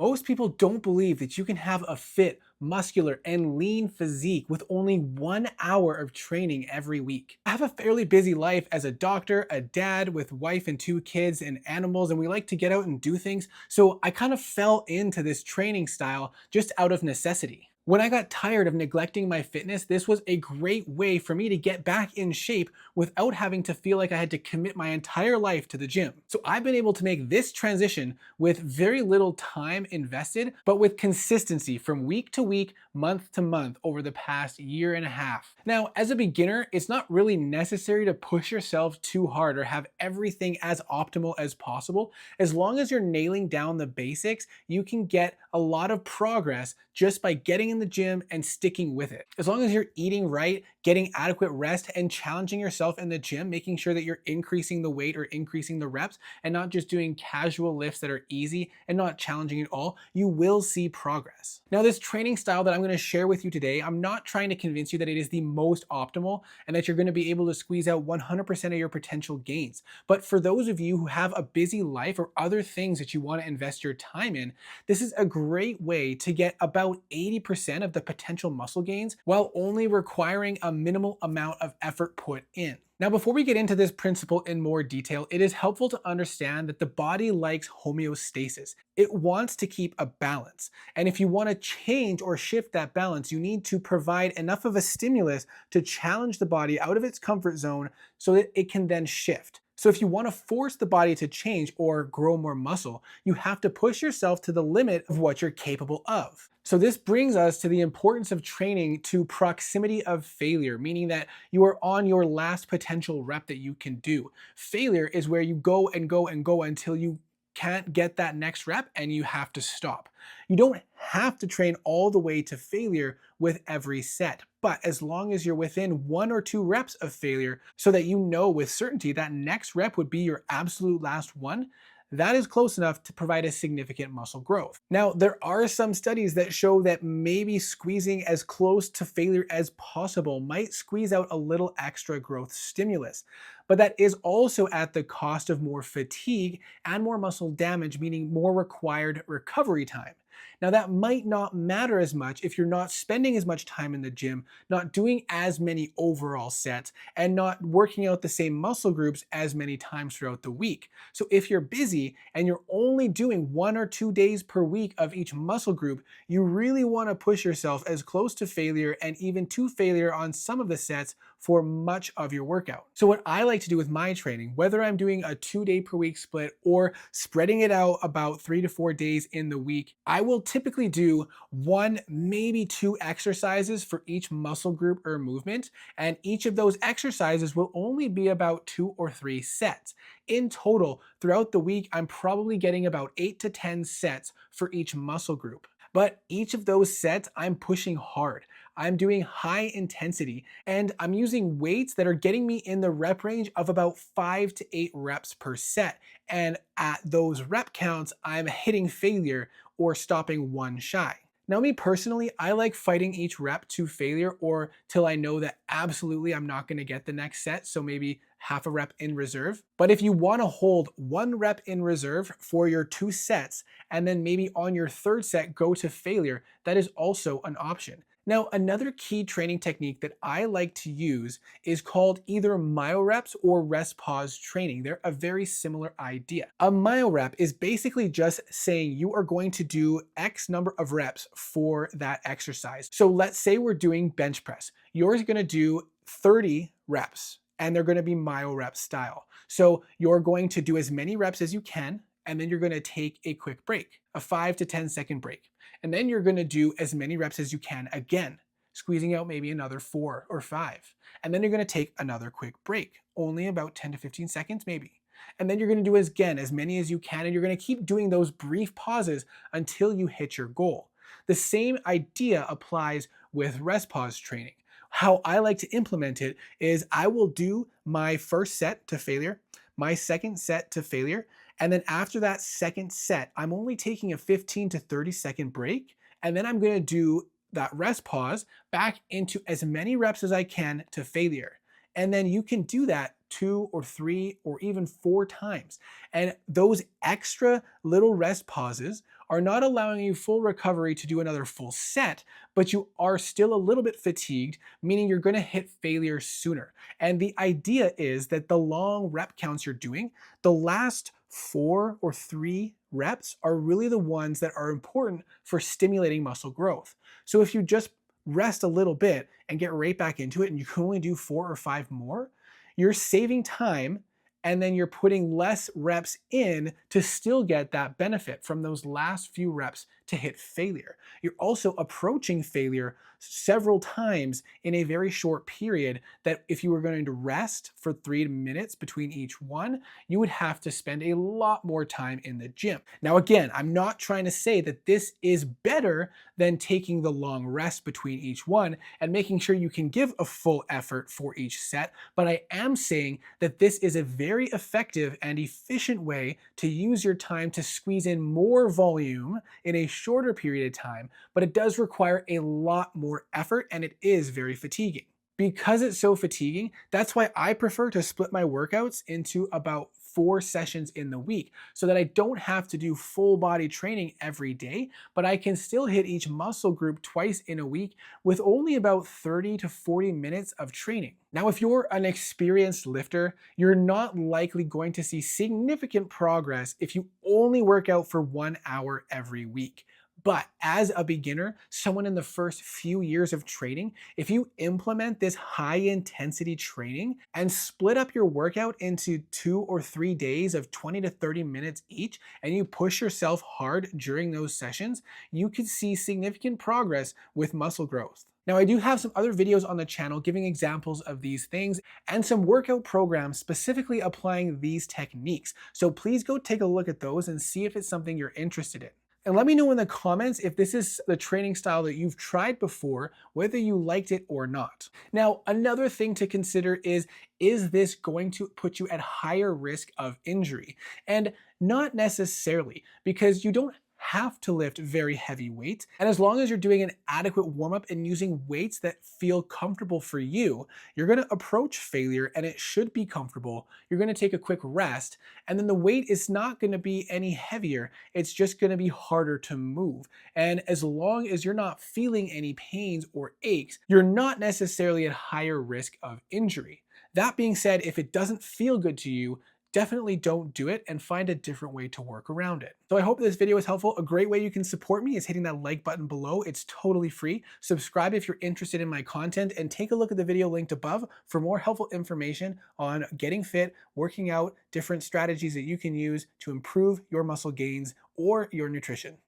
Most people don't believe that you can have a fit, muscular, and lean physique with only 1 hour of training every week. I have a fairly busy life as a doctor, a dad with wife and 2 kids and animals, and we like to get out and do things. So I kind of fell into this training style just out of necessity. When I got tired of neglecting my fitness, this was a great way for me to get back in shape without having to feel like I had to commit my entire life to the gym. So I've been able to make this transition with very little time invested, but with consistency from week to week, month to month over the past year and a half. Now, as a beginner, it's not really necessary to push yourself too hard or have everything as optimal as possible. As long as you're nailing down the basics, you can get a lot of progress just by getting in the gym and sticking with it. As long as you're eating right, getting adequate rest, and challenging yourself in the gym, making sure that you're increasing the weight or increasing the reps and not just doing casual lifts that are easy and not challenging at all, you will see progress. Now, this training style that I'm going to share with you today, I'm not trying to convince you that it is the most optimal and that you're going to be able to squeeze out 100% of your potential gains. But for those of you who have a busy life or other things that you want to invest your time in, this is a great way to get about 80% of the potential muscle gains while only requiring a minimal amount of effort put in. Now, before we get into this principle in more detail, it is helpful to understand that the body likes homeostasis. It wants to keep a balance. And if you want to change or shift that balance, you need to provide enough of a stimulus to challenge the body out of its comfort zone so that it can then shift. So if you want to force the body to change or grow more muscle, you have to push yourself to the limit of what you're capable of. So this brings us to the importance of training to proximity of failure, meaning that you are on your last potential rep that you can do. Failure is where you go and go and go until you can't get that next rep and you have to stop. You don't have to train all the way to failure with every set, but as long as you're within 1 or 2 reps of failure so that you know with certainty that next rep would be your absolute last one, that is close enough to provide a significant muscle growth. Now, there are some studies that show that maybe squeezing as close to failure as possible might squeeze out a little extra growth stimulus, but that is also at the cost of more fatigue and more muscle damage, meaning more required recovery time. Now, that might not matter as much if you're not spending as much time in the gym, not doing as many overall sets, and not working out the same muscle groups as many times throughout the week. So if you're busy and you're only doing 1 or 2 days per week of each muscle group, you really want to push yourself as close to failure and even to failure on some of the sets for much of your workout. So what I like to do with my training, whether I'm doing a 2 day per week split or spreading it out about 3 to 4 days in the week, I will typically do 1, maybe 2 exercises for each muscle group or movement. And each of those exercises will only be about 2 or 3 sets. In total, throughout the week, I'm probably getting about 8 to 10 sets for each muscle group. But each of those sets, I'm pushing hard. I'm doing high intensity and I'm using weights that are getting me in the rep range of about 5 to 8 reps per set. And at those rep counts, I'm hitting failure or stopping one shy. Now, me personally, I like fighting each rep to failure or till I know that absolutely I'm not going to get the next set. So maybe half a rep in reserve. But if you want to hold 1 rep in reserve for your 2 sets and then maybe on your 3rd set go to failure, that is also an option. Now, another key training technique that I like to use is called either Myo-Reps or Rest-Pause training. They're a very similar idea. A Myo-Rep is basically just saying you are going to do X number of reps for that exercise. So let's say we're doing bench press. You're going to do 30 reps and they're going to be Myo-Rep style. So you're going to do as many reps as you can and then you're going to take a quick break, a 5 to 10 second break. And then you're going to do as many reps as you can again, squeezing out maybe another 4 or 5. And then you're going to take another quick break, only about 10 to 15 seconds maybe. And then you're going to do again as many as you can, and you're going to keep doing those brief pauses until you hit your goal. The same idea applies with rest pause training. How I like to implement it is I will do my first set to failure, my second set to failure, and then after that second set, I'm only taking a 15 to 30 second break, and then I'm going to do that rest pause back into as many reps as I can to failure. And then you can do that 2 or 3 or even 4 times. And those extra little rest pauses are not allowing you full recovery to do another full set, but you are still a little bit fatigued, meaning you're going to hit failure sooner. And the idea is that the long rep counts you're doing, the last 4 or 3 reps are really the ones that are important for stimulating muscle growth. So if you just rest a little bit and get right back into it and you can only do 4 or 5 more, you're saving time and then you're putting less reps in to still get that benefit from those last few reps to hit failure. You're also approaching failure several times in a very short period that if you were going to rest for 3 minutes between each one, you would have to spend a lot more time in the gym. Now, again, I'm not trying to say that this is better than taking the long rest between each one and making sure you can give a full effort for each set, but I am saying that this is a very effective and efficient way to use your time to squeeze in more volume in a shorter period of time, but it does require a lot more effort and it is very fatiguing. Because it's so fatiguing, that's why I prefer to split my workouts into about 4 sessions in the week so that I don't have to do full body training every day, but I can still hit each muscle group twice in a week with only about 30 to 40 minutes of training. Now, if you're an experienced lifter, you're not likely going to see significant progress if you only work out for 1 hour every week. But as a beginner, someone in the first few years of training, if you implement this high intensity training and split up your workout into 2 or 3 days of 20 to 30 minutes each, and you push yourself hard during those sessions, you could see significant progress with muscle growth. Now, I do have some other videos on the channel giving examples of these things and some workout programs specifically applying these techniques. So please go take a look at those and see if it's something you're interested in. And let me know in the comments if this is the training style that you've tried before, whether you liked it or not. Now, another thing to consider is this going to put you at higher risk of injury? And not necessarily, because you don't have to lift very heavy weights. And as long as you're doing an adequate warm-up and using weights that feel comfortable for you, you're gonna approach failure and it should be comfortable. You're gonna take a quick rest, and then the weight is not gonna be any heavier. It's just gonna be harder to move. And as long as you're not feeling any pains or aches, you're not necessarily at higher risk of injury. That being said, if it doesn't feel good to you, definitely don't do it and find a different way to work around it. So I hope this video was helpful. A great way you can support me is hitting that like button below. It's totally free. Subscribe if you're interested in my content and take a look at the video linked above for more helpful information on getting fit, working out, different strategies that you can use to improve your muscle gains or your nutrition.